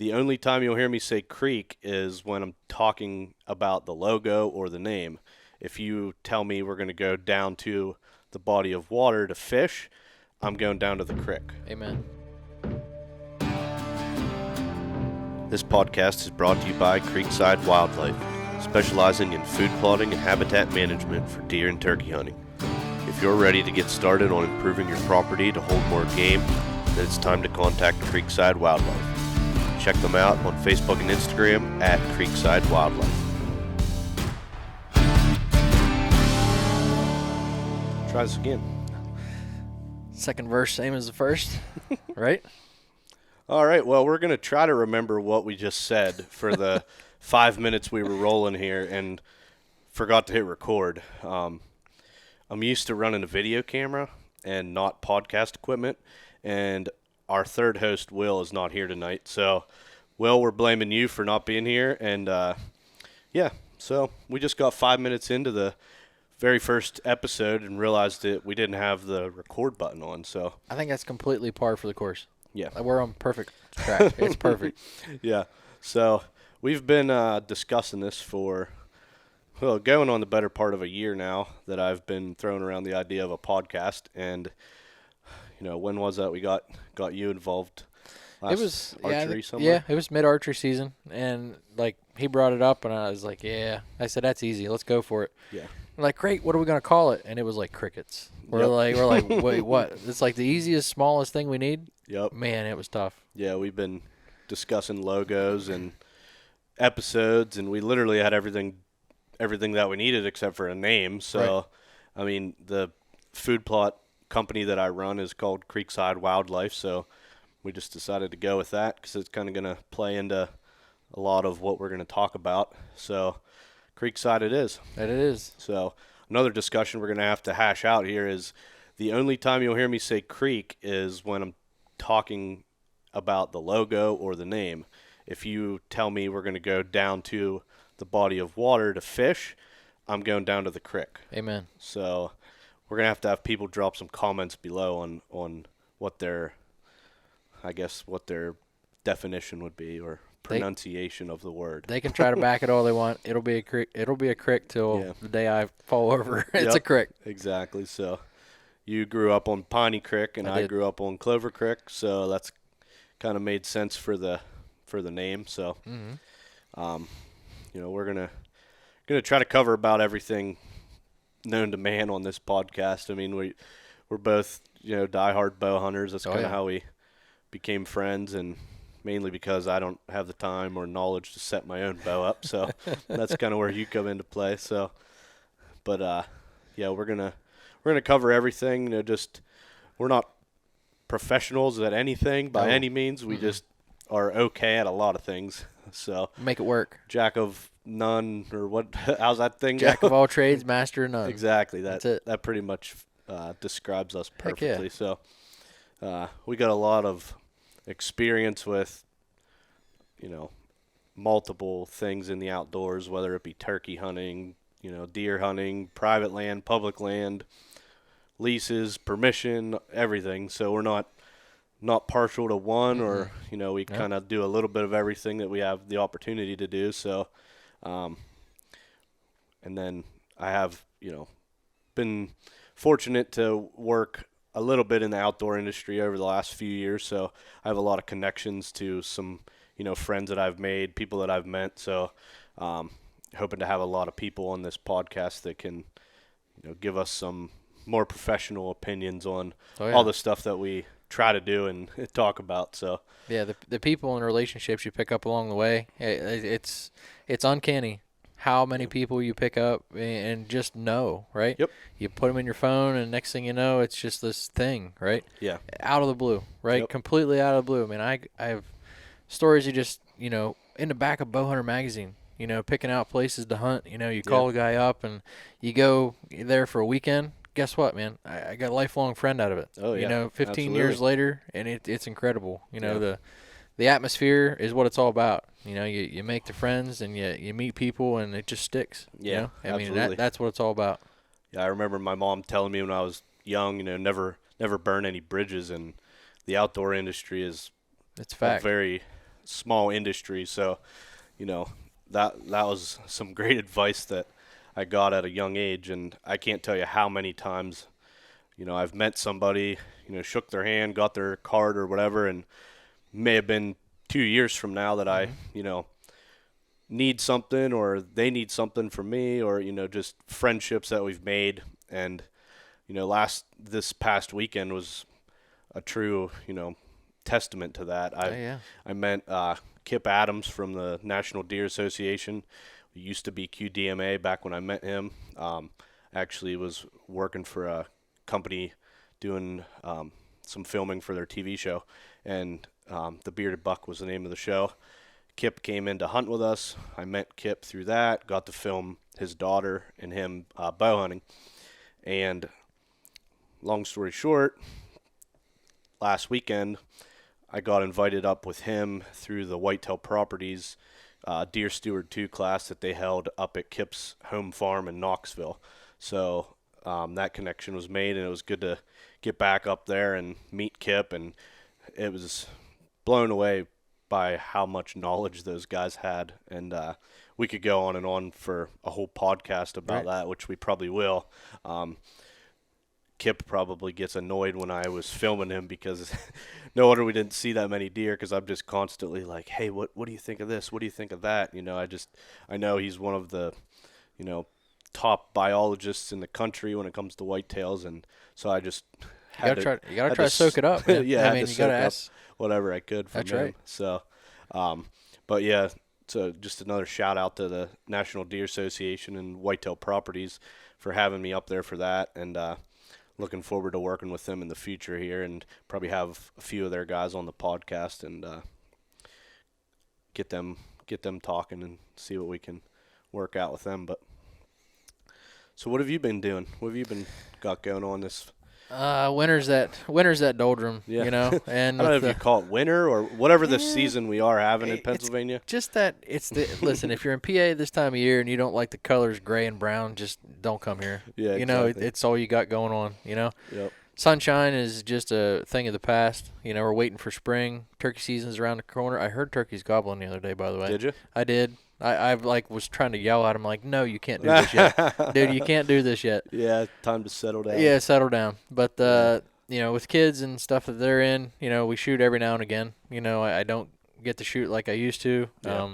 The only time you'll hear me say creek is when I'm talking about the logo or the name. If you tell me we're going to go down to the body of water to fish, I'm going down to the creek. Amen. This podcast is brought to you by Creekside Wildlife, specializing in food plotting and habitat management for deer and turkey hunting. If you're ready to get started on improving your property to hold more game, then it's time to contact Creekside Wildlife. Check them out on Facebook and Instagram at Creekside Wildlife. Try this again. Second verse, same as the first, right? All right, well, we're going to try to remember what we just said for the 5 minutes we were rolling here and forgot to hit record. I'm used to running a video camera and not podcast equipment, and our third host, Will, is not here tonight. So, Will, we're blaming you for not being here, and so we just got 5 minutes into the very first episode and realized that we didn't have the record button on, so. I think that's completely par for the course. Yeah. We're on perfect track. It's perfect. Yeah. So we've been discussing this for, going on the better part of a year now that I've been throwing around the idea of a podcast. And, when was that we got you involved? It was archery somewhere? Yeah, it was mid-archery season. And, he brought it up, and I was like, yeah. I said, that's easy. Let's go for it. Yeah. I'm like, great. What are we going to call it? And it was like crickets. We're like, wait, what? It's like the easiest, smallest thing we need? Yep. Man, it was tough. Yeah, we've been discussing logos and episodes, and we literally had everything that we needed except for a name. So, right. I mean, the food plot company that I run is called Creekside Wildlife, so we just decided to go with that because it's kind of going to play into a lot of what we're going to talk about. So, Creekside it is. That it is. So, another discussion we're going to have to hash out here is the only time you'll hear me say creek is when I'm talking about the logo or the name. If you tell me we're going to go down to the body of water to fish, I'm going down to the creek. Amen. So we're going to have people drop some comments below on what their definition would be or pronunciation of the word. They can try to back it all they want. It'll be a creek till the day I fall over. It's a creek. Exactly. So you grew up on Piney Creek, and I grew up on Clover Creek, so that's kind of made sense for the name. So, we're gonna try to cover about everything known to man on this podcast. I mean, we're both diehard bow hunters. That's kind of how we became friends, and mainly because I don't have the time or knowledge to set my own bow up. So that's kind of where you come into play. So, but we're gonna cover everything. We're not professionals at anything by any means. We just are okay at a lot of things. So make it work. Jack of none, or what? How's that thing? Jack of all trades, master of none. Exactly. That's it. That pretty much describes us perfectly. Yeah. So we got a lot of experience with multiple things in the outdoors, whether it be turkey hunting, deer hunting, private land, public land, leases, permission, everything. So we're not partial to one, or we kind of do a little bit of everything that we have the opportunity to do. So, and then I have been fortunate to work a little bit in the outdoor industry over the last few years. So I have a lot of connections to some friends that I've made, people that I've met. So hoping to have a lot of people on this podcast that can give us some more professional opinions on all the stuff that we try to do and talk about. So yeah, the people and relationships you pick up along the way, it's uncanny how many people you pick up and just know, right? Yep. You put them in your phone, and next thing you know, it's just this thing, right? Yeah. Out of the blue, right? Yep. Completely out of the blue. I mean, I have stories you just in the back of Bowhunter magazine. Picking out places to hunt. You call a guy up and you go there for a weekend. Guess what, man? I got a lifelong friend out of it. Oh, yeah. 15 Absolutely. years later, and it's incredible. The atmosphere is what it's all about. You make the friends and you meet people, and it just sticks. Yeah, I mean, absolutely. that's what it's all about. Yeah, I remember my mom telling me when I was young, never burn any bridges, and the outdoor industry is It's fact. a very small industry. So, you know, that was some great advice that I got at a young age, and I can't tell you how many times, you know, I've met somebody, you know, shook their hand, got their card or whatever, and may have been 2 years from now that I, you know, need something or they need something from me, or, you know, just friendships that we've made. And, you know, this past weekend was a true, you know, testament to that. I met Kip Adams from the National Deer Association. He used to be QDMA back when I met him. Actually was working for a company doing some filming for their TV show, and The Bearded Buck was the name of the show. Kip came in to hunt with us. I met Kip through that, got to film his daughter and him bow hunting. And long story short, last weekend I got invited up with him through the Whitetail Properties Deer Steward 2 class that they held up at Kip's home farm in Knoxville. So that connection was made, and it was good to get back up there and meet Kip, and it was blown away by how much knowledge those guys had. And we could go on and on for a whole podcast about that, which we probably will. Kip probably gets annoyed when I was filming him because no wonder we didn't see that many deer, because I'm just constantly like, hey, what do you think of this? What do you think of that? You know, I know he's one of the, you know, top biologists in the country when it comes to whitetails, and so I just you gotta try to soak it up. Man. Yeah, I mean, you gotta ask whatever I could from him. Right. So, but yeah, so just another shout out to the National Deer Association and Whitetail Properties for having me up there for that, and looking forward to working with them in the future here, and probably have a few of their guys on the podcast and get them talking and see what we can work out with them. But so what have you been doing? What have you been got going on this? Winter's that doldrum, Yeah. you know. And I don't know if you call it winter or whatever the season we are having in Pennsylvania. It's just that listen, if you're in PA this time of year and you don't like the colors gray and brown, just don't come here. Yeah, you know, exactly. it's all you got going on, you know. Yep. Sunshine is just a thing of the past. You know, we're waiting for spring. Turkey season's around the corner. I heard turkeys gobbling the other day, by the way. Did you? I did. I was trying to yell at him like, no, you can't do this yet. Dude, you can't do this yet. Yeah, time to settle down. Yeah, settle down. But, you know, with kids and stuff that they're in, you know, we shoot every now and again. You know, I don't get to shoot like I used to. Yeah.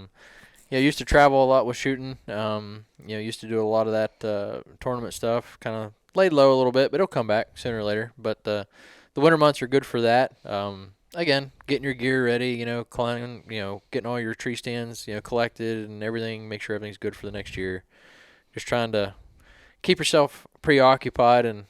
I used to travel a lot with shooting. You know, used to do a lot of that tournament stuff. Kind of laid low a little bit, but it'll come back sooner or later. But the winter months are good for that. Again, getting your gear ready, you know, climbing, you know, getting all your tree stands, you know, collected and everything, make sure everything's good for the next year. Just trying to keep yourself preoccupied and,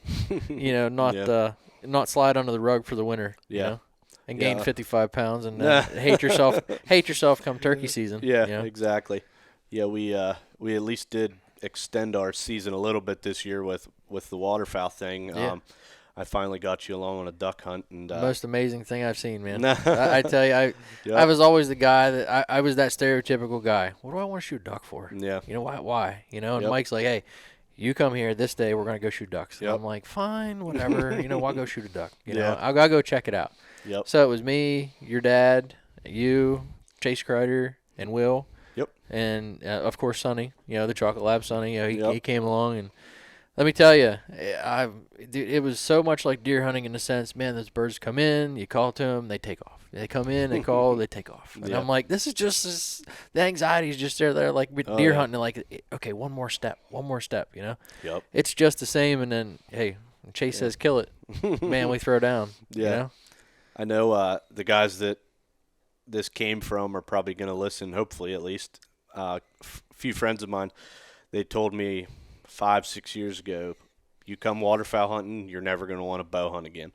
you know, not slide under the rug for the winter, you know, and gain 55 pounds and hate yourself come turkey season. Yeah, you know? exactly. Yeah, we at least did extend our season a little bit this year with the waterfowl thing. Yeah. I finally got you along on a duck hunt, and most amazing thing I've seen, man. I tell you, Yep. I was always the guy that I was that stereotypical guy. What do I want to shoot a duck for? Yeah. You know why? You know, and Yep. Mike's like, hey, you come here this day, we're gonna go shoot ducks. And Yep. I'm like, fine, whatever. You know, I'll go shoot a duck. You know, Yeah. I'll go check it out. Yep. So it was me, your dad, you, Chase Kreider, and Will. Yep. And of course Sonny. You know, the Chocolate Lab Sonny. You know, Yep. he came along and. Let me tell you, it was so much like deer hunting in the sense, man, those birds come in, you call to them, they take off. They come in, they call, they take off. And Yeah. I'm like, this is just the anxiety is just there like with deer hunting, like, okay, one more step, you know? Yep. It's just the same, and then, hey, when Chase says kill it, man, we throw down. Yeah. You know? I know the guys that this came from are probably going to listen, hopefully at least. A few friends of mine, they told me 5-6 years ago, you come waterfowl hunting, you're never going to want to bow hunt again.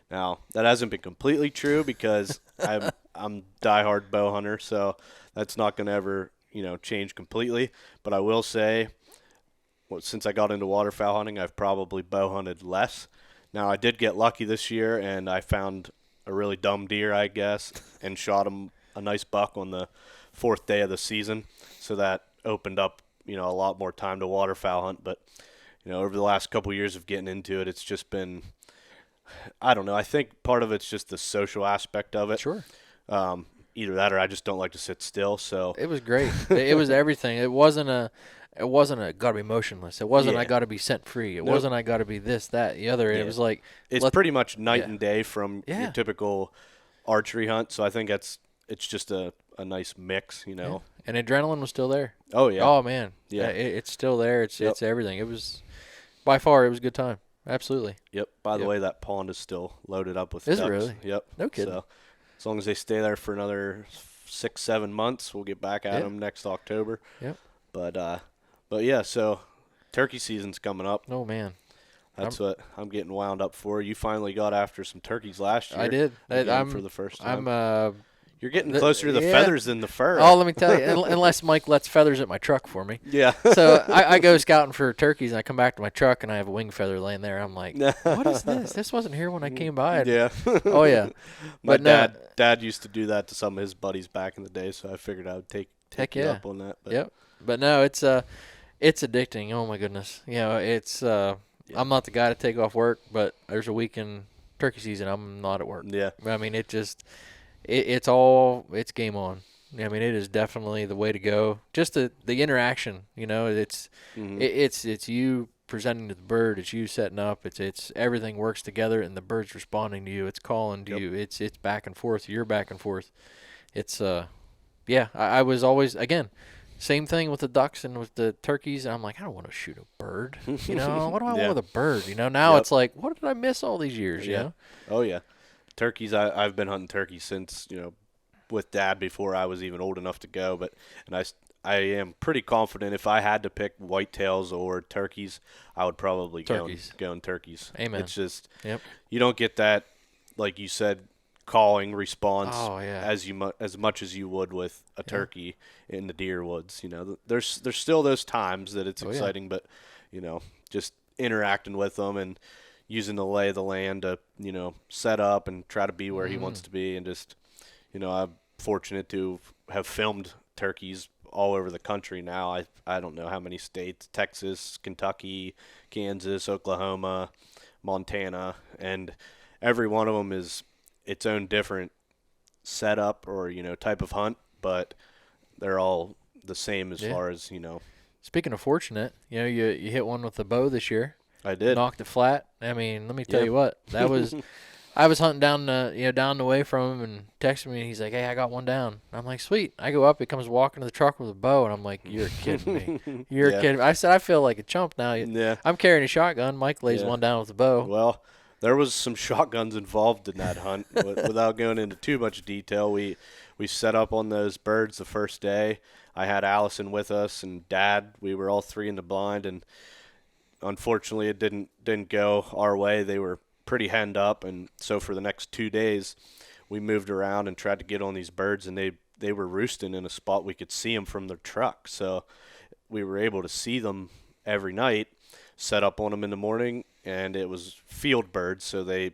Now, that hasn't been completely true because I'm diehard bow hunter, so that's not going to ever, you know, change completely. But I will say, since I got into waterfowl hunting, I've probably bow hunted less. Now, I did get lucky this year, and I found a really dumb deer, I guess, and shot him a nice buck on the 4th day of the season. So that opened up, you know, a lot more time to waterfowl hunt. But, you know, over the last couple of years of getting into it, it's just been, I don't know. I think part of it's just the social aspect of it. Sure. either that or I just don't like to sit still. So It was great. It was everything. It wasn't a gotta be motionless. It wasn't I yeah, gotta be scent free. It nope. wasn't I gotta be this, that, the other. It Yeah, was like it's let pretty much night yeah. and day from your Yeah. typical archery hunt. So I think it's just a nice mix, Yeah. And adrenaline was still there. Oh yeah, Oh man. yeah, It's still there. It's Yep. it's everything. It was by far it was a good time. Absolutely. yep. By the Yep. way, that pond is still loaded up with Is it ducks. really? Yep. No kidding. So as long as they stay there for another 6 7 months, we'll get back at Yeah. them next October. Yep. But yeah, so turkey season's coming up. Oh man. That's what I'm getting wound up for. You finally got after some turkeys last year. I did. Again I'm for the first time. I'm You're getting the- closer to the yeah. feathers than the fur. Oh, let me tell you, unless Mike lets feathers at my truck for me. Yeah. So I go scouting for turkeys, and I come back to my truck, and I have a wing feather laying there. I'm like, what is this? This wasn't here when I came by. Yeah. Oh, yeah. My But no- dad used to do that to some of his buddies back in the day, so I figured I would take Heck you yeah. up on that. But Yep. But no, it's addicting. Oh my goodness. It's I'm not the guy to take off work, but there's a week in turkey season I'm not at work. yeah. I mean, it's game on. I mean, it is definitely the way to go. Just the interaction, it's Mhm. it's you presenting to the bird, it's you setting up, it's everything works together, and the bird's responding to you, it's calling to Yep. you, it's back and forth, you're back and forth. It's yeah, I was always, again, same thing with the ducks and with the turkeys. I'm like, I don't want to shoot a bird. What do I Yeah. want with a bird? Now Yep. it's like, what did I miss all these years? You Yeah. know? Oh yeah. Turkeys. I've been hunting turkeys since with Dad before I was even old enough to go. I am pretty confident if I had to pick whitetails or turkeys, I would probably Turkeys. go in turkeys. Amen. It's just Yep. you don't get that, like you said, calling response Oh yeah. as much as you would with a turkey in the deer woods. There's still those times that it's Oh, yeah. exciting, but just interacting with them and using the lay of the land to set up and try to be where he wants to be, and just I'm fortunate to have filmed turkeys all over the country now. I don't know how many states: Texas, Kentucky, Kansas, Oklahoma, Montana, and every one of them is its own different setup or type of hunt, but they're all the same as Yeah. far as Speaking of fortunate, you hit one with the bow this year. I did. Knocked it flat. I mean, let me tell Yeah. you what, that was. I was hunting down the way from him and texted me. And he's like, "Hey, I got one down." I'm like, "Sweet." I go up. He comes walking to the truck with a bow, and I'm like, "You're kidding me. You're Yeah. kidding me." I said, "I feel like a chump now." Yeah. I'm carrying a shotgun. Mike lays Yeah. one down with a bow. Well, there was some shotguns involved in that hunt. Without going into too much detail, we set up on those birds the first day. I had Allison with us and Dad. We were all three in the blind, and unfortunately, it didn't go our way. They were pretty henned up, and so for the next 2 days, we moved around and tried to get on these birds, and they were roosting in a spot we could see them from the truck. So we were able to see them every night, set up on them in the morning, and it was field birds, so they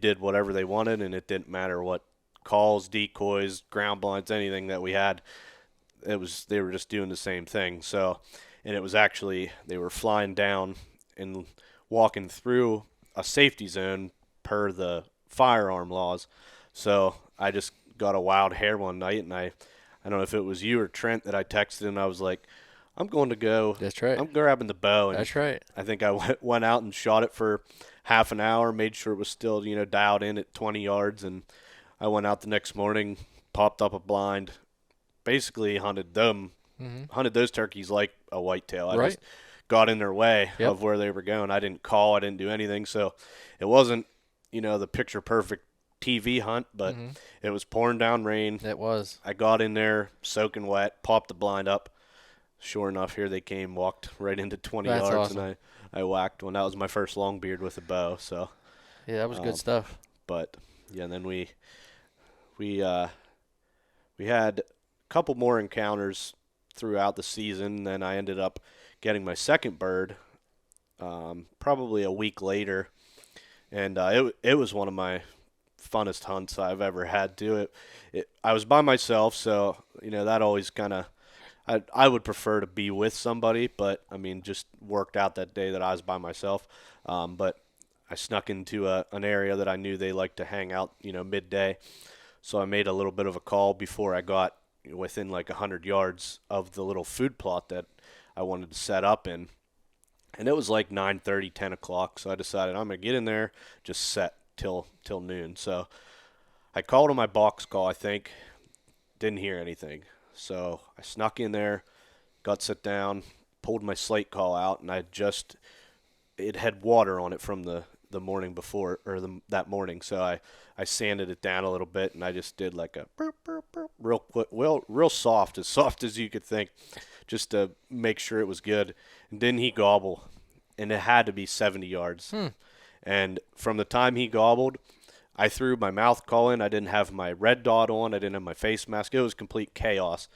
did whatever they wanted, and it didn't matter what calls, decoys, ground blinds, anything that we had. They were just doing the same thing. So, and it was actually, they were flying down and walking through a safety zone per the firearm laws. So I just got a wild hair one night, and I don't know if it was you or Trent that I texted, and I was like, I'm going to go. That's right. I'm grabbing the bow. And That's right. I think I went out and shot it for half an hour, made sure it was still, dialed in at 20 yards, and I went out the next morning, popped up a blind, basically hunted those turkeys like a whitetail. I Right. just got in their way Yep. of where they were going. I didn't call, I didn't do anything, so it wasn't, the picture perfect TV hunt, but it was pouring down rain. It was. I got in there soaking wet, popped the blind up. Sure enough, here they came, walked right into 20 That's yards, awesome. and I whacked one. That was my first long beard with a bow. So, Yeah, that was good stuff. but yeah, and then we had a couple more encounters throughout the season. Then I ended up getting my second bird, probably a week later, and it was one of my funnest hunts I've ever had too. I was by myself, so that always kind of. I would prefer to be with somebody, but I mean, just worked out that day that I was by myself. But I snuck into an area that I knew they liked to hang out, midday. So I made a little bit of a call before I got within like 100 yards of the little food plot that I wanted to set up in. And it was like 9:30, 10 o'clock. So I decided I'm going to get in there, just set till noon. So I called on my box call, I think. Didn't hear anything. So I snuck in there, got sit down, pulled my slate call out, and it had water on it from the morning before, or that morning. So I sanded it down a little bit, and I just did like a burp, burp, burp, real quick, real soft as you could think, just to make sure it was good. And then he gobbled, and it had to be 70 yards. And from the time he gobbled, I threw my mouth call in. I didn't have my red dot on. I didn't have my face mask. It was complete chaos.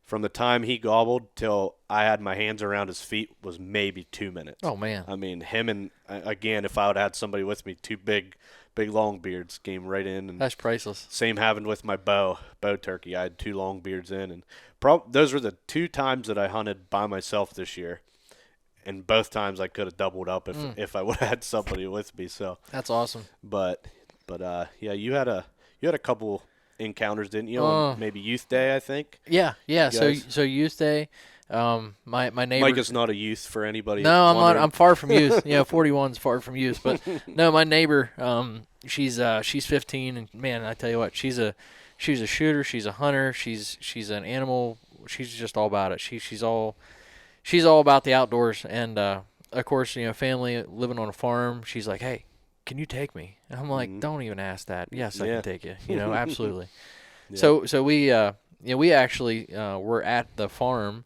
From the time he gobbled till I had my hands around his feet was maybe 2 minutes. Oh, man. I mean, him and, again, if I would have had somebody with me, two big long beards came right in. And That's priceless. same happened with my bow turkey. I had two long beards in. And those were the 2 times that I hunted by myself this year. And both times I could have doubled up if I would have had somebody with me. So That's awesome. But yeah, you had a couple encounters, didn't you? On maybe Youth Day, I think. Yeah. So guys? Youth Day, my neighbor. Mike is not a youth for anybody. No, I'm not. wondering. I'm far from youth. 41's far from youth. But no, my neighbor, she's 15, and man, I tell you what, she's a shooter. She's a hunter. She's an animal. She's just all about it. She's all about the outdoors. And of course, family living on a farm. She's like, hey, can you take me? And I'm like, don't even ask that. Yes, I can take you. Absolutely. Yeah. So we actually were at the farm,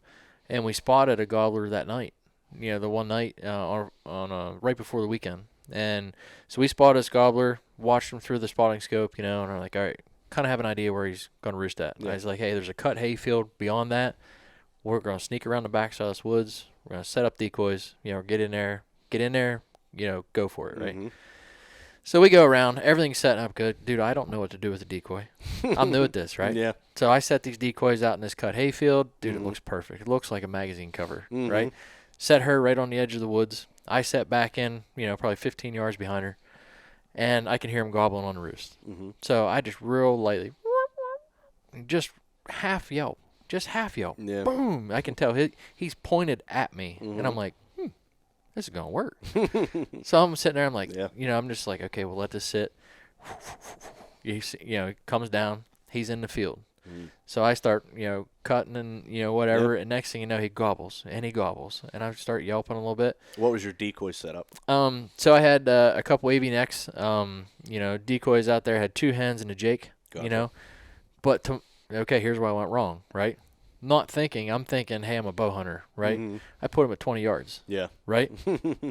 and we spotted a gobbler that night. The one night on right before the weekend, and so we spotted this gobbler, watched him through the spotting scope, and we're like, all right, kind of have an idea where he's going to roost at. Yeah. I was like, hey, there's a cut hay field beyond that. We're going to sneak around the backside of this woods. We're going to set up decoys. Get in there. Go for it, right? Mm-hmm. So we go around. Everything's setting up good. Dude, I don't know what to do with a decoy. I'm new at this, right? Yeah. So I set these decoys out in this cut hay field. Dude, It looks perfect. It looks like a magazine cover, right? Set her right on the edge of the woods. I set back in, probably 15 yards behind her, and I can hear him gobbling on the roost. Mm-hmm. So I just real lightly, just half yelp. Yeah. Boom. I can tell he's pointed at me, and I'm like, this is going to work. So I'm sitting there, I'm like, I'm just like, okay, we'll let this sit. He comes down. He's in the field. So I start, cutting and, whatever. And next thing you know, he gobbles. And I start yelping a little bit. What was your decoy setup? So I had a couple AV necks, decoys out there. I had 2 hens and a Jake, But, here's where I went wrong, right? I'm thinking, hey, I'm a bow hunter, right? Mm-hmm. I put him at 20 yards. Yeah. Right?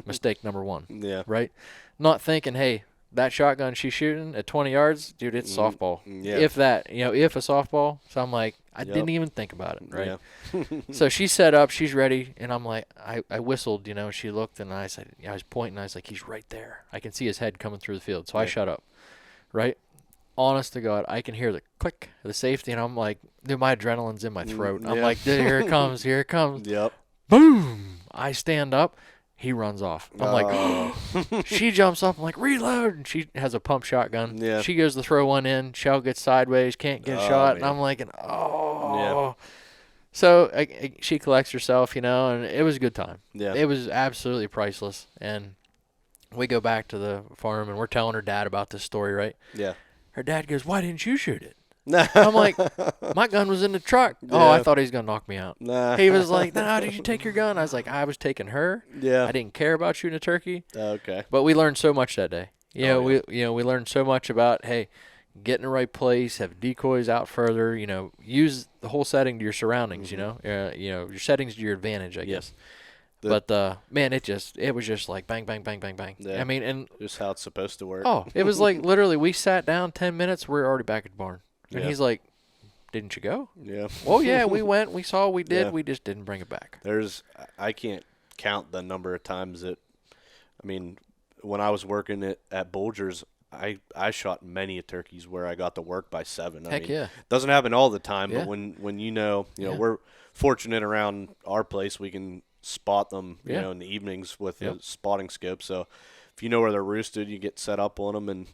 Mistake number 1. Yeah. Right? Not thinking, hey, that shotgun she's shooting at 20 yards, dude, it's softball. Yeah. If that, if a softball. So I'm like, I didn't even think about it, right? Yeah. So she's set up, she's ready, and I'm like, I whistled, she looked, and I said, I was pointing, I was like, he's right there. I can see his head coming through the field. So I shut up, right? Honest to God, I can hear the click of the safety, and I'm like, dude, my adrenaline's in my throat. I'm like, dude, here it comes. Yep. Boom! I stand up. He runs off. I'm like, she jumps up. I'm like, reload. And she has a pump shotgun. Yeah. She goes to throw one in. Shell gets sideways. Can't get a shot. Man. And I'm like, Yeah. So she collects herself, and it was a good time. Yeah. It was absolutely priceless. And we go back to the farm, and we're telling her dad about this story, right? Yeah. Her dad goes, why didn't you shoot it? I'm like, my gun was in the truck. Yeah. Oh, I thought he was going to knock me out. Nah. He was like, how did you take your gun? I was like, I was taking her. Yeah. I didn't care about shooting a turkey. Okay. But we learned so much that day. We learned so much about, hey, get in the right place, have decoys out further, use the whole setting to your surroundings, your settings to your advantage, I guess. But man, it was just like bang, bang, bang, bang, bang. Yeah. I mean, and just how it's supposed to work. Oh, it was like literally we sat down 10 minutes, we're already back at the barn. And he's like, didn't you go? Yeah. Oh, yeah, we went. We saw. We did. Yeah. We just didn't bring it back. I can't count the number of times when I was working at Bulger's, I shot many turkeys where I got to work by 7. Heck yeah. It doesn't happen all the time, but when we're fortunate around our place, we can spot them, in the evenings with a spotting scope. So if you know where they're roosted, you get set up on them, and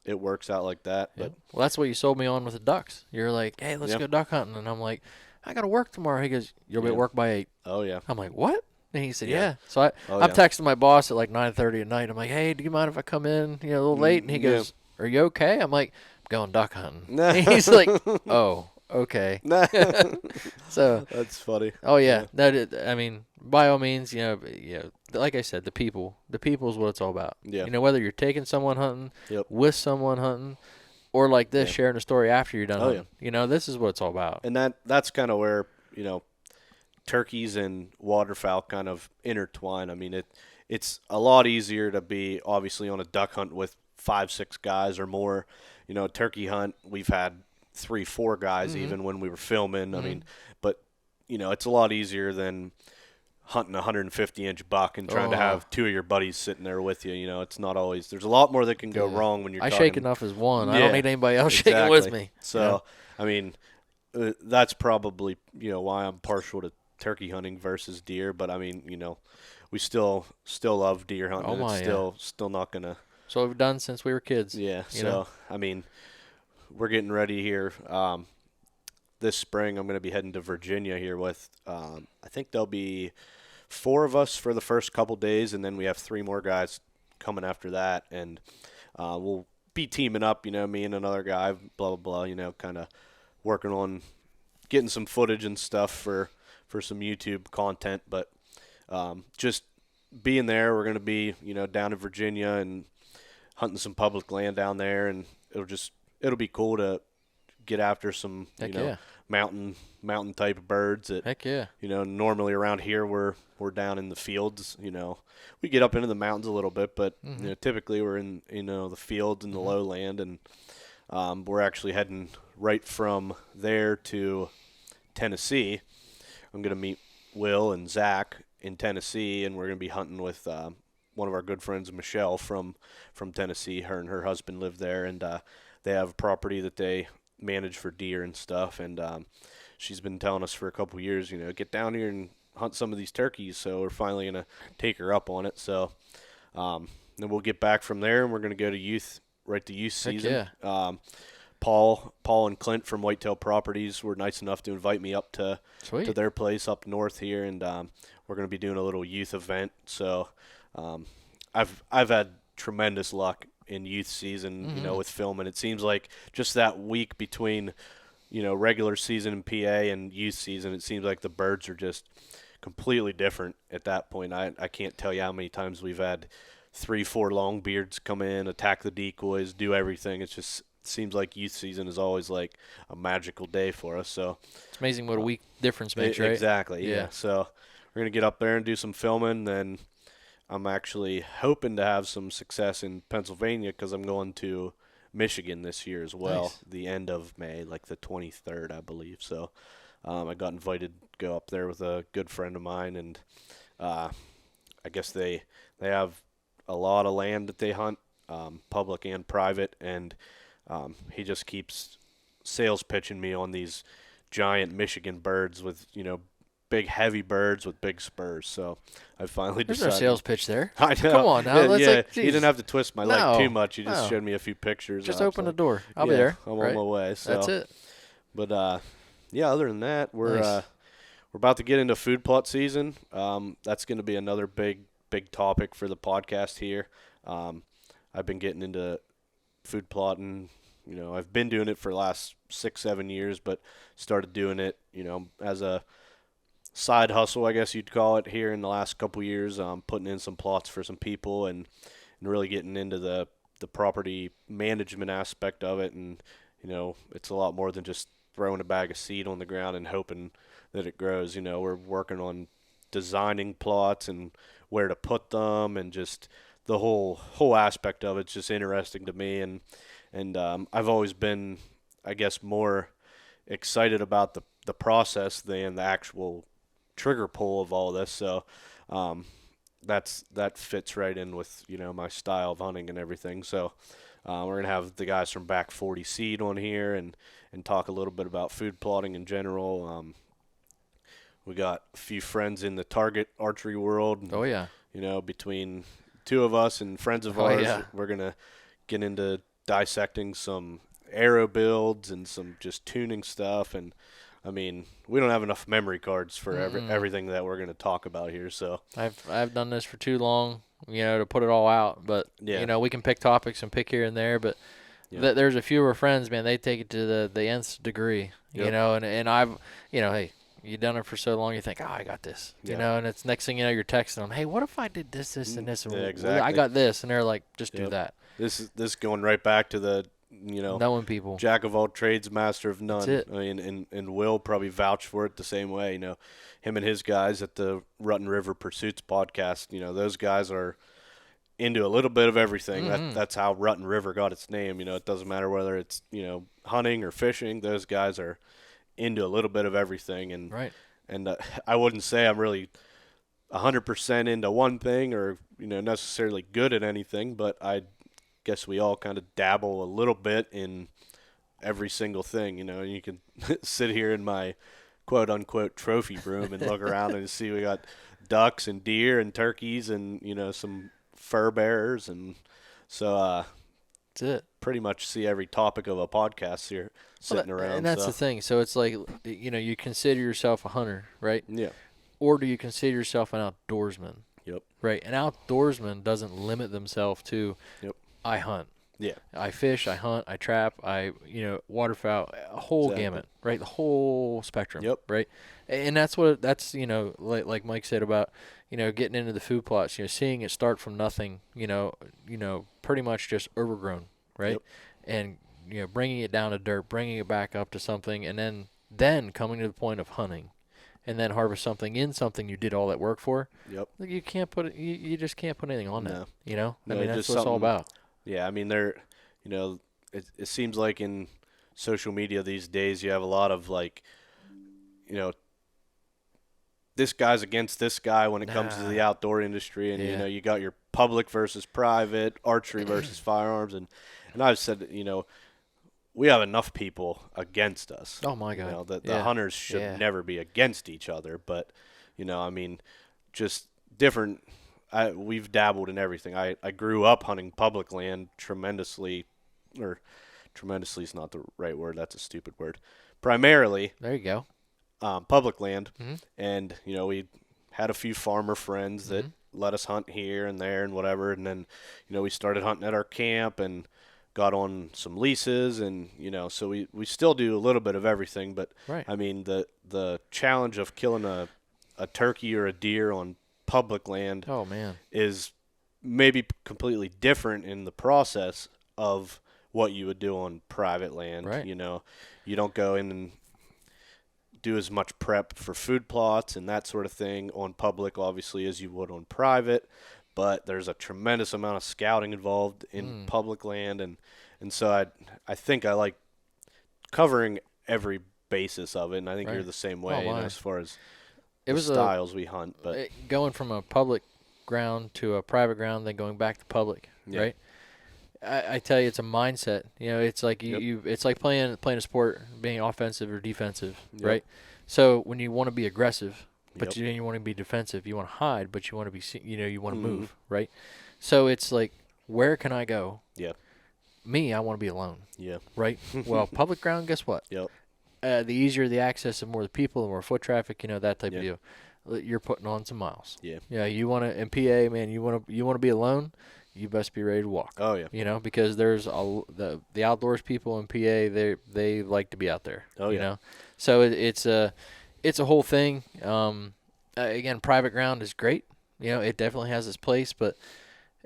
it works out like that. Yeah. But Well, that's what you sold me on with the ducks. You're like, hey, let's Yeah. go duck hunting, and I'm like, I gotta work tomorrow. He goes, you'll be at Yeah. work by 8. oh yeah, I'm like, what? And he said, Yeah. yeah. So oh I'm yeah, texting my boss at like 9:30 at night. I'm like, hey, do you mind if I come in, a little late? And he Yeah. goes, are you okay? I'm like, I'm going duck hunting. Nah. And he's like, oh, okay. Nah. So, That's funny. oh yeah, I mean, by all means, like I said, the people is what it's all about. Yeah. Whether you're taking someone hunting, Yep. with someone hunting, or like this, Yeah. sharing a story after you're done Oh, hunting. This is what it's all about. And that's kind of where turkeys and waterfowl kind of intertwine. I mean, it's a lot easier to be obviously on a duck hunt with 5-6 guys or more. Turkey hunt, we've had 3-4 guys even when we were filming. I mean, but it's a lot easier than hunting a 150-inch buck and trying to Oh. have 2 of your buddies sitting there with you. It's not always. There's a lot more that can go Yeah. wrong when you're. I talking. shake enough as one. I Yeah, don't need anybody else shaking with exactly. me. So, I mean, that's probably why I'm partial to turkey hunting versus deer. But I mean, we still love deer hunting. Oh, my, it's still not gonna. So what we've done since we were kids. Yeah. You So know? I mean, we're getting ready here. This spring, I'm going to be heading to Virginia here with. I think there'll be 4 of us for the first couple days, and then we have 3 more guys coming after that, and we'll be teaming up. Me and another guy. Blah blah blah. Kind of working on getting some footage and stuff for some YouTube content, but just being there, we're going to be down in Virginia and hunting some public land down there, and it'll be cool to get after some Heck yeah. mountain type of birds that Heck yeah. normally around here we're down in the fields. We get up into the mountains a little bit, but typically we're in the fields and the lowland, and we're actually heading right from there to Tennessee. I'm gonna meet Will and Zach in Tennessee, and we're gonna be hunting with one of our good friends, Michelle from Tennessee. Her and her husband live there, and they have a property that they manage for deer and stuff. And she's been telling us for a couple years, get down here and hunt some of these turkeys. So we're finally gonna take her up on it. So then we'll get back from there, and we're gonna go to youth season. Heck yeah. Paul and Clint from Whitetail Properties were nice enough to invite me up to Sweet. their place up north here, and we're going to be doing a little youth event. So I've had tremendous luck in youth season, with filming. It seems like just that week between, regular season in PA and youth season, it seems like the birds are just completely different at that point. I can't tell you how many times we've had 3-4 longbeards come in, attack the decoys, do everything. It's just seems like youth season is always like a magical day for us. So It's amazing what a week difference makes, right? exactly. Yeah. Yeah. So we're gonna get up there and do some filming. Then I'm actually hoping to have some success in Pennsylvania because I'm going to Michigan this year as well. Nice. The end of May, like the 23rd, I believe. So I got invited to go up there with a good friend of mine, and I guess they have a lot of land that they hunt, public and private, and he just keeps sales pitching me on these giant Michigan birds with, big heavy birds with big spurs. So I finally There's decided. no sales pitch there. I know. Come on now. Yeah, That's yeah. like, He geez. didn't have to twist my leg No, too much. He just no. showed me a few pictures. Just and I was open the like, door. I'll be yeah, there. I'm right? on my way. So. That's it. But yeah, other than that, we're Nice. we're about to get into food plot season. That's going to be another big topic for the podcast here. I've been getting into food plotting. I've been doing it for the last 6-7 years, but started doing it, as a side hustle, I guess you'd call it, here in the last couple years. Putting in some plots for some people and really getting into the property management aspect of it. And it's a lot more than just throwing a bag of seed on the ground and hoping that it grows. We're working on designing plots and where to put them, and just the whole aspect of it's just interesting to me. And I've always been, I guess, more excited about the process than the actual trigger pull of all this. So that fits right in with my style of hunting and everything. So we're gonna have the guys from Back 40 Seed on here and talk a little bit about food plotting in general. We got a few friends in the target archery world. Oh yeah. Between two of us and friends of Oh, ours, yeah. we're gonna get into dissecting some arrow builds and some just tuning stuff. And I mean, we don't have enough memory cards for everything that we're gonna talk about here. So I've done this for too long, to put it all out. But yeah, we can pick topics and pick here and there. But Yeah. there's a few of our friends, man. They take it to the nth degree, Yep. And I've, hey, you done it for so long, you think, oh, I got this, Yeah. and it's next thing you know, you're texting them, hey, what if I did this, and this, and Yeah, I exactly. got this, and they're like, just do Yep. that. This is going right back to the Knowing people. jack of all trades, master of none. That's it. I mean, and Will probably vouch for it the same way. Him and his guys at the Rutten River Pursuits podcast. Those guys are into a little bit of everything. That's how Rutten River got its name. It doesn't matter whether it's hunting or fishing. Those guys are into a little bit of everything. And Right. and I wouldn't say I'm really 100% into one thing or necessarily good at anything, but I guess we all kind of dabble a little bit in every single thing. And you can sit here in my quote unquote trophy room and look around and see we got ducks and deer and turkeys and some fur bearers, and so That's it. pretty much see every topic of a podcast here sitting around. And that's so. the thing. So it's like, you consider yourself a hunter, right? Yeah. Or do you consider yourself an outdoorsman? Yep. Right. An outdoorsman doesn't limit themselves to, Yep. I hunt. Yeah. I fish, I hunt, I trap, I waterfowl, a whole Exactly. gamut, right? The whole spectrum, Yep. right? And that's like Mike said about getting into the food plots, seeing it start from nothing, pretty much just overgrown, right? Yep. And bringing it down to dirt, bringing it back up to something, and then coming to the point of hunting, and then harvest something in something you did all that work for. Yep. Like you can't put it, you just can't put anything on No. that, No, I mean, that's just what it's all something- about. Yeah, I mean, it seems like in social media these days you have a lot of this guy's against this guy when it comes to the outdoor industry, and Yeah. you got your public versus private, archery versus firearms, and I've said we have enough people against us. Oh my God. The Yeah. hunters should Yeah. never be against each other, but I mean, just different. We've dabbled in everything. I grew up hunting public land tremendously, or tremendously is not the right word. That's a stupid word. Primarily There you go. public land, Mhm. and we had a few farmer friends that let us hunt here and there and whatever, and then we started hunting at our camp and got on some leases, and so we still do a little bit of everything. But Right. I mean, the challenge of killing a turkey or a deer on public land Oh man. is maybe completely different in the process of what you would do on private land. Right. You don't go in and do as much prep for food plots and that sort of thing on public, obviously, as you would on private. But there's a tremendous amount of scouting involved in public land, and so I think I like covering every basis of it, and I think Right. you're the same Oh, way my. as far as It was styles we hunt. But going from a public ground to a private ground, then going back to public, Yeah. right? I tell you, it's a mindset. It's like it's like playing a sport, being offensive or defensive, Yep. right? So when you want to be aggressive, but Yep. you want to be defensive, you want to hide, but you want to be, you want to Mhm. move, right? So it's like, where can I go? Yeah. Me, I want to be alone, Yeah. right? Well, public ground, guess what? Yep. The easier the access, the more the people, the more foot traffic, that type Yeah. of deal. You're putting on some miles. Yeah. Yeah, you want to in PA, man. You want to be alone. You best be ready to walk. Oh yeah. Because there's the outdoors people in PA. They like to be out there. Oh, you yeah. know, so it's a whole thing. Again, private ground is great. It definitely has its place, but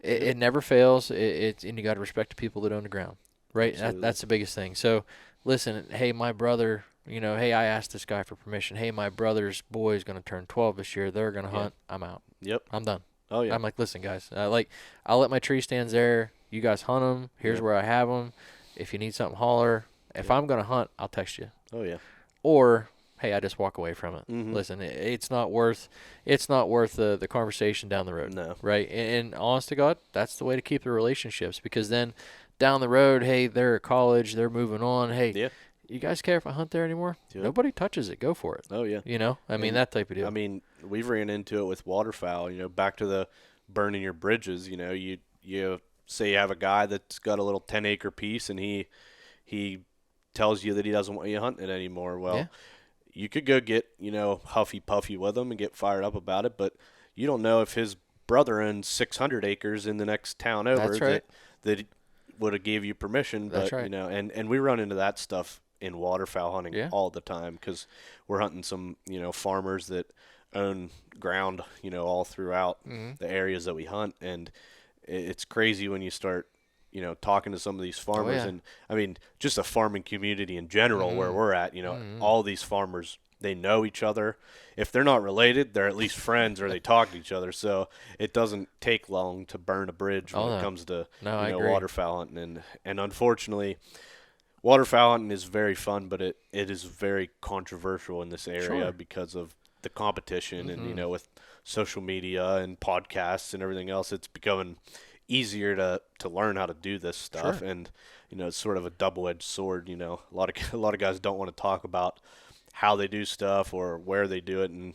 it never fails. And you got to respect the people that own the ground, right? Absolutely. That's the biggest thing. So, listen, hey, my brother. Hey, I asked this guy for permission. Hey, my brother's boy is going to turn 12 this year. They're going to Yeah. hunt. I'm out. Yep. I'm done. Oh yeah. I'm like, listen, guys. I'll let my tree stands there. You guys hunt them. Here's Yep. where I have them. If you need something, holler. If Yep. I'm gonna hunt, I'll text you. Oh yeah. Or hey, I just walk away from it. Mhm. Listen, it's not worth the conversation down the road. No. Right? And honest to God, that's the way to keep the relationships, because then down the road, hey, they're at college, they're moving on. Hey, Yeah. you guys care if I hunt there anymore? Yep. Nobody touches it. Go for it. Oh yeah. I mean, And, that type of deal. I mean, we've ran into it with waterfowl. Back to the burning your bridges. You say you have a guy that's got a little 10-acre piece, and he tells you that he doesn't want you hunting it anymore. Well, Yeah. you could go get, huffy puffy with him and get fired up about it, but you don't know if his brother owns 600 acres in the next town over That's right. that would have gave you permission. That's But, right. and we run into that stuff in waterfowl hunting Yeah. all the time, because we're hunting some, farmers that own ground, all throughout Mm-hmm. the areas that we hunt. And it's crazy when you start, talking to some of these farmers. yeah. And I mean, just a farming community in general where we're at, all these farmers, they know each other. If they're not related, they're at least friends, or they talk to each other. So it doesn't take long to burn a bridge when Oh, it no. comes to, No, I agree. waterfowl hunting. And unfortunately, waterfowl hunting is very fun, but it is very controversial in this area Sure. because of the competition. Mm-hmm. And, with social media and podcasts and everything else, it's becoming easier to learn how to do this stuff. Sure. And, it's sort of a double-edged sword. A lot of guys don't want to talk about how they do stuff or where they do it. And,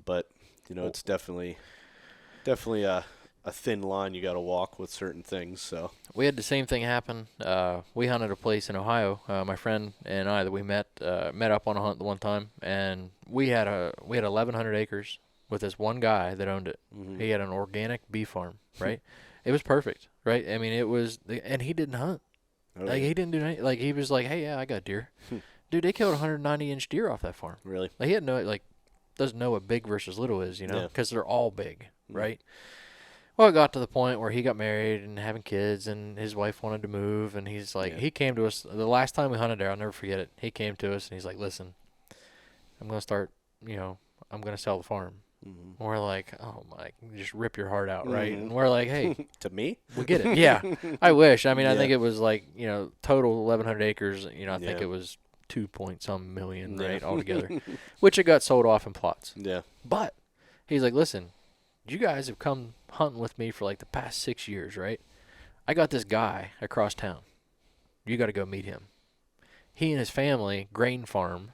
but, it's definitely a thin line you got to walk with certain things. So We had the same thing happen. We hunted a place in Ohio. My friend and I that we met up on a hunt the one time, and we had 1,100 acres with this one guy that owned it. Mhm. He had an organic bee farm, right? It was perfect, right? I mean, and he didn't hunt. Oh, Like yeah. he didn't do anything. Like he was like, "Hey, yeah, I got deer." Dude, they killed 190-inch deer off that farm. Really? Like he had doesn't know what big versus little is, Yeah. because they're all big, Mhm. right? Well, it got to the point where he got married and having kids, and his wife wanted to move, and he's like, Yeah. he came to us the last time we hunted there. I'll never forget it. He came to us and he's like, "Listen, I'm gonna start, I'm gonna sell the farm." Mhm. And we're like, "Oh my, just rip your heart out, right?" Mhm. And we're like, "Hey, To me? we get it. Yeah, I wish. I mean, I Yeah. think it was like, total 1,100 acres. I think Yeah. it was 2 point some million, Yeah. right, altogether, which it got sold off in plots. Yeah. But he's like, "Listen, you guys have come hunting with me for like the past 6 years, right? I got this guy across town. You got to go meet him. He and his family grain farm,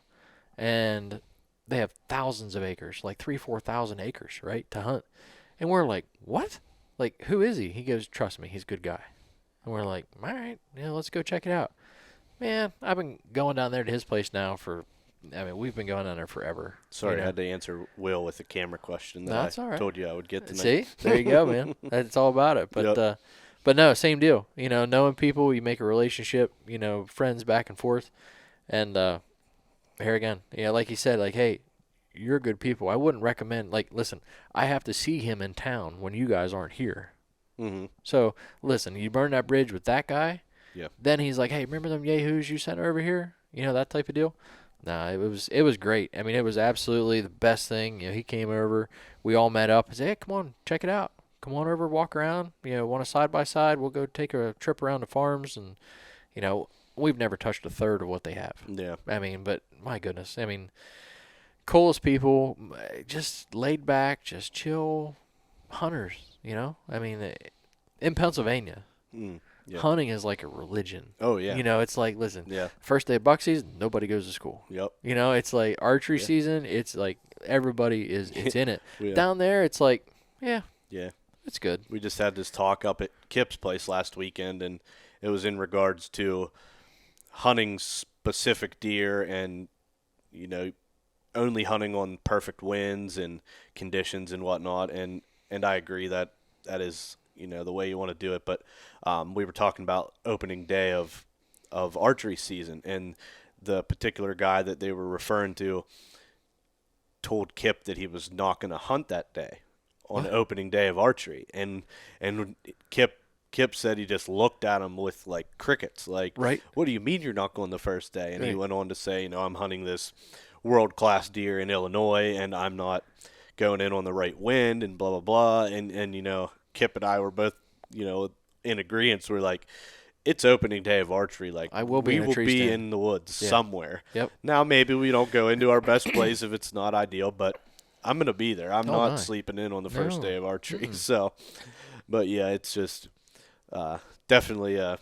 and they have thousands of acres, like 4,000 acres, right, to hunt." And we're like, "What? Like, who is he?" He goes, "Trust me, he's a good guy." And we're like, "All right, let's go check it out." Man, I've been going down there to his place now we've been going down there forever. Sorry, I had to answer Will with a camera question that That's I all right. told you I would get tonight. See, there you go, man. That's all about it. But Yep. but no, same deal. Knowing people, you make a relationship. Friends back and forth, and here again, like you said, like, hey, you're good people. I wouldn't recommend. Like, listen, I have to see him in town when you guys aren't here. Mm-hmm. So listen, you burn that bridge with that guy. Yeah. Then he's like, "Hey, remember them yahoos you sent over here? That type of deal." Nah, it was great. I mean, it was absolutely the best thing. He came over. We all met up and said, "Hey, come on, check it out. Come on over, walk around. Want a side by side? We'll go take a trip around the farms." And we've never touched a third of what they have. Yeah. I mean, but my goodness, I mean, coolest people, just laid back, just chill hunters. I mean, in Pennsylvania, Mm. Yeah. hunting is like a religion. Oh, yeah. It's like, listen, Yeah. first day of buck season, nobody goes to school. Yep. It's like archery Yeah. season. It's like everybody it's in it. Yeah. Down there, it's like, yeah, Yeah. it's good. We just had this talk up at Kip's place last weekend, and it was in regards to hunting specific deer and, only hunting on perfect winds and conditions and whatnot. And I agree that is, the way you want to do it. But we were talking about opening day of archery season, and the particular guy that they were referring to told Kip that he was not going to hunt that day on What? opening day of archery. And Kip said he just looked at him with like crickets. Like, Right. what do you mean you're not going the first day? And he Right. went on to say, I'm hunting this world-class deer in Illinois, and I'm not going in on the right wind, and blah, blah, blah. And Kip and I were both, in agreement. We're like, it's opening day of archery. Like, I will be we in a will tree be stand. in the woods Yeah. somewhere. Yep. Now, maybe we don't go into our best place if it's not ideal, but I'm going to be there. I'm Oh, not my. sleeping in on the first No. day of archery. Mm-mm. So, but yeah, it's just definitely a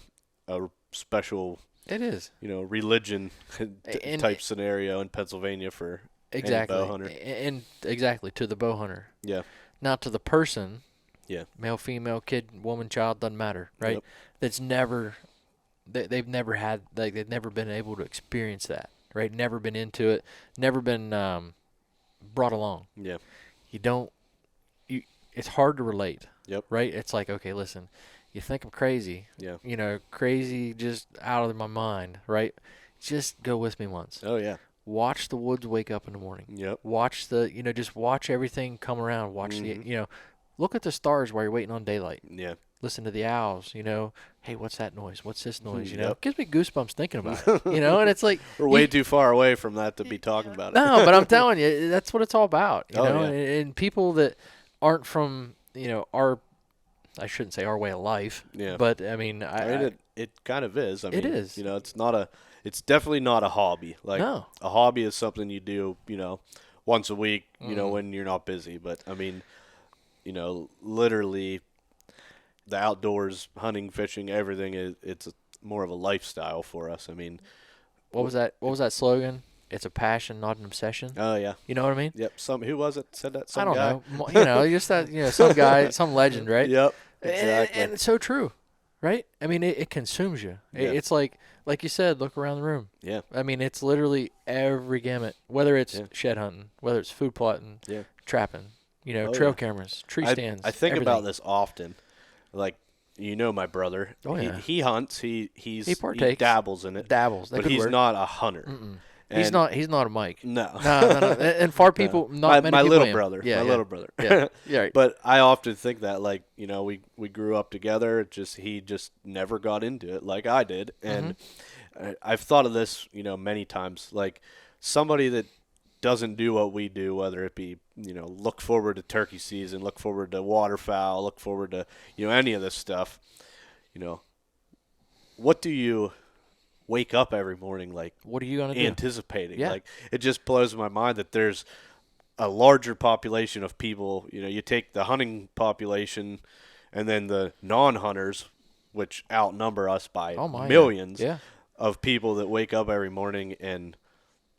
special, It is. religion And- type scenario in Pennsylvania for Exactly. any bow hunter. And exactly, to the bow hunter. Yeah. Now to the person, Yeah. male, female, kid, woman, child, doesn't matter, right? Yep. That's never, they've never had, like, they've never been able to experience that, right? Never been into it, never been brought along. Yeah. You don't, it's hard to relate. Yep. Right? It's like, okay, listen, you think I'm crazy, Yeah. crazy, just out of my mind, right? Just go with me once. Oh yeah. Watch the woods wake up in the morning. Yep. Watch just watch everything come around. Watch look at the stars while you're waiting on daylight. Yeah. Listen to the owls, hey, what's that noise? What's this noise? Yep. Gives me goosebumps thinking about it, and it's like, We're way too far away from that to be talking about it. no, but I'm telling you, that's what it's all about, Oh, know, yeah. and people that aren't from, I shouldn't say our way of life, Yeah. but I mean, it kind of is. I mean, It is. it's definitely not a hobby. Like No. a hobby is something you do, once a week, Mm-hmm. when you're not busy. But I mean, literally the outdoors, hunting, fishing, everything it's more of a lifestyle for us. I mean, what was that slogan? It's a passion, not an obsession. oh yeah. You know what I mean? Yep. Who was it said that? I Some don't guy? know. Just that, some guy, some legend, right? Yep. And- Exactly. And it's so true, right? I mean, it consumes you. Yeah. It's like you said, look around the room. Yeah. I mean, it's literally every gamut, whether it's Yeah. shed hunting, whether it's food plotting, Yeah. trapping, Oh, trail yeah. cameras, tree I stands. think everything. about this often. Like, my brother. Oh, yeah. He hunts. He partakes. dabbles in it. Dabbles. That But could he's work. not a hunter. Mm-mm. And He's not a Mike. No. No. And far people, not many my people little am. brother. Yeah, my yeah. little brother. Yeah. Yeah. Right. But I often think that, like, we grew up together. He just never got into it like I did. And Mm-hmm. I've thought of this, many times. Like, somebody that doesn't do what we do, whether it be, look forward to turkey season, look forward to waterfowl, look forward to, any of this stuff, what do you wake up every morning like What are you gonna do? anticipating? Yeah. Like, it just blows my mind that there's a larger population of people. You take the hunting population and then the non-hunters, which outnumber us by Oh my, millions Yeah. of people that wake up every morning and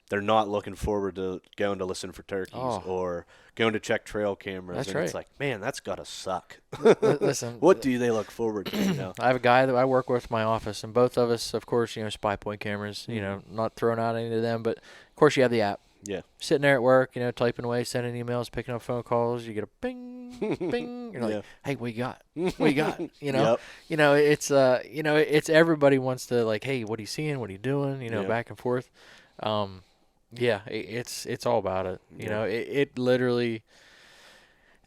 they're not looking forward to going to listen for turkeys Oh. or going to check trail cameras. That's and right. It's like, man, that's gotta suck. Listen, What do they look forward to? I have a guy that I work with in my office, and both of us, of course, spy point cameras. Not throwing out any of them, but of course you have the app. Yeah. Sitting there at work, typing away, sending emails, picking up phone calls. You get a ping, ping. You're like, Yeah. hey, what you got? What you got? Yep. It's everybody wants to, like, hey, what are you seeing? What are you doing? Yeah. Back and forth. Yeah, it's all about it. Yeah. It literally.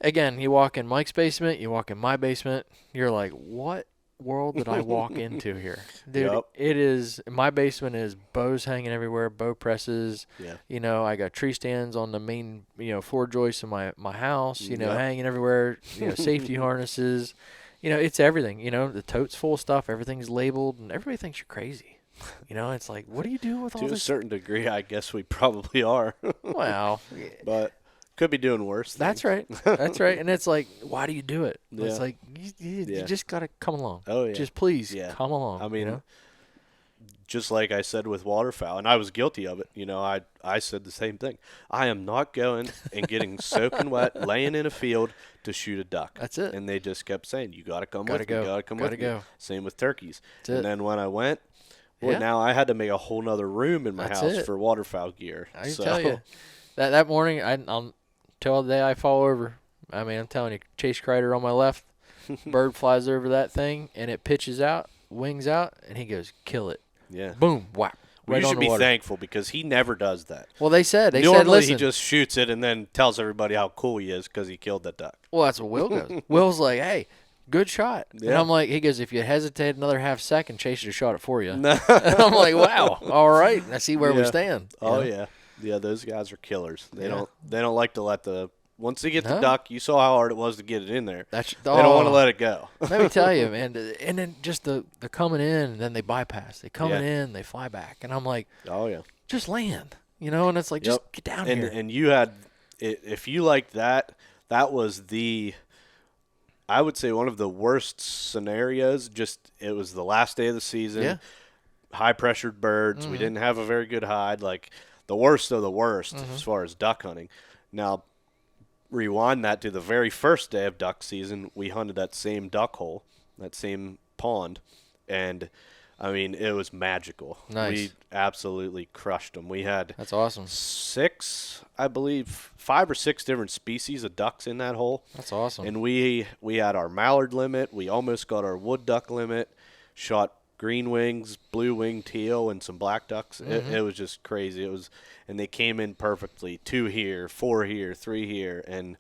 Again, you walk in Mike's basement, you walk in my basement. You're like, what world did I walk into here, dude? Yep. It is. My basement is bows hanging everywhere, bow presses. Yeah. I got tree stands on the main, floor joists in my house. Yep. Hanging everywhere. Safety harnesses. It's everything. The tote's full of stuff. Everything's labeled, and everybody thinks you're crazy. It's like, what do you do with all To a this? certain degree, I guess we probably are. Well, But could be doing worse. that's things. right. That's right. And it's like, why do you do it? Yeah. It's like, you Yeah. just got to come along. Oh, yeah. Just please Yeah. come along. I mean, just like I said with waterfowl, and I was guilty of it. I said the same thing. I am not going and getting soaking wet, laying in a field to shoot a duck. That's it. And they just kept saying, "You got to come Gotta with go. me. Got to come Gotta with go. me." Same with turkeys. That's and it. then when I went, well, Yeah. now I had to make a whole nother room in my That's house it. for waterfowl gear. I so, tell you, that morning, I'll till the day I fall over. I mean, I'm telling you, Chase Kreider on my left, bird flies over that thing, and it pitches out, wings out, and he goes, kill it. yeah. Boom, whap. Well, Right you on should the be water. thankful because he never does that. Well, they said, Normally listen. he just shoots it and then tells everybody how cool he is because he killed the duck. Well, that's what Will goes. Will's like, hey, good shot. And Yeah. I'm like, he goes, if you hesitate another half second, Chase should have shot it for you. No. And I'm like, wow, all right. I see where we Yeah. stand. you Oh know? yeah, yeah. Those guys are killers. They Yeah. don't like to let the once they get the No. duck. You saw how hard it was to get it in there. That's, They don't want to let it go. Let me tell you, man. And then just the coming in, and then they bypass. They coming Yeah. in, they fly back, and I'm like, Oh yeah. just land, And it's like, just get down And here. and you had if you liked that, that was I would say one of the worst scenarios. Just it was the last day of the season. Yeah. High pressured birds. We didn't have a very good hide. Like the worst of the worst as far as duck hunting. Now, rewind that to the very first day of duck season, we hunted that same duck hole, that same pond, and I mean, it was magical. Nice. We absolutely crushed them. We had That's awesome. 5 or 6 different species of ducks in that hole. That's awesome. And we had our mallard limit. We almost got our wood duck limit. Shot green wings, blue wing teal, and some black ducks. It was just crazy. And they came in perfectly. 2 here, 4 here, 3 here, and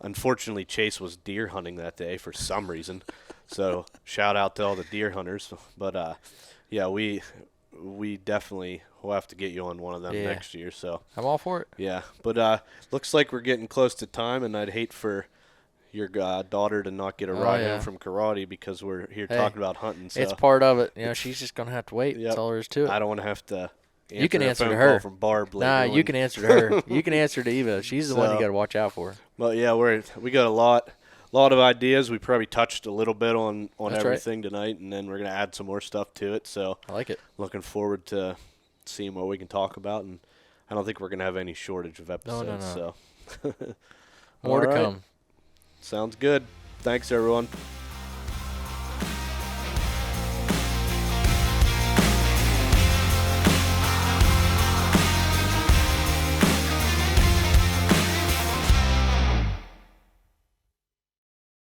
unfortunately Chase was deer hunting that day for some reason. So shout out to all the deer hunters. But yeah, we definitely will have to get you on one of them next year. So I'm all for it. yeah, but looks like we're getting close to time, and I'd hate for your daughter to not get a ride home from karate because we're here talking about hunting. So it's part of it. You know, she's just gonna have to wait. That's all there is to it. I don't want to have to. You can answer a to phone call her. from Barb. Nah, you can answer to her. You can answer to Eva. She's the one you got to watch out for. But yeah, we got a lot of ideas. We probably touched a little bit on everything tonight, and then we're gonna add some more stuff to it. So I like it. Looking forward to seeing what we can talk about, and I don't think we're gonna have any shortage of episodes. No. So More to come. Sounds good. Thanks, everyone.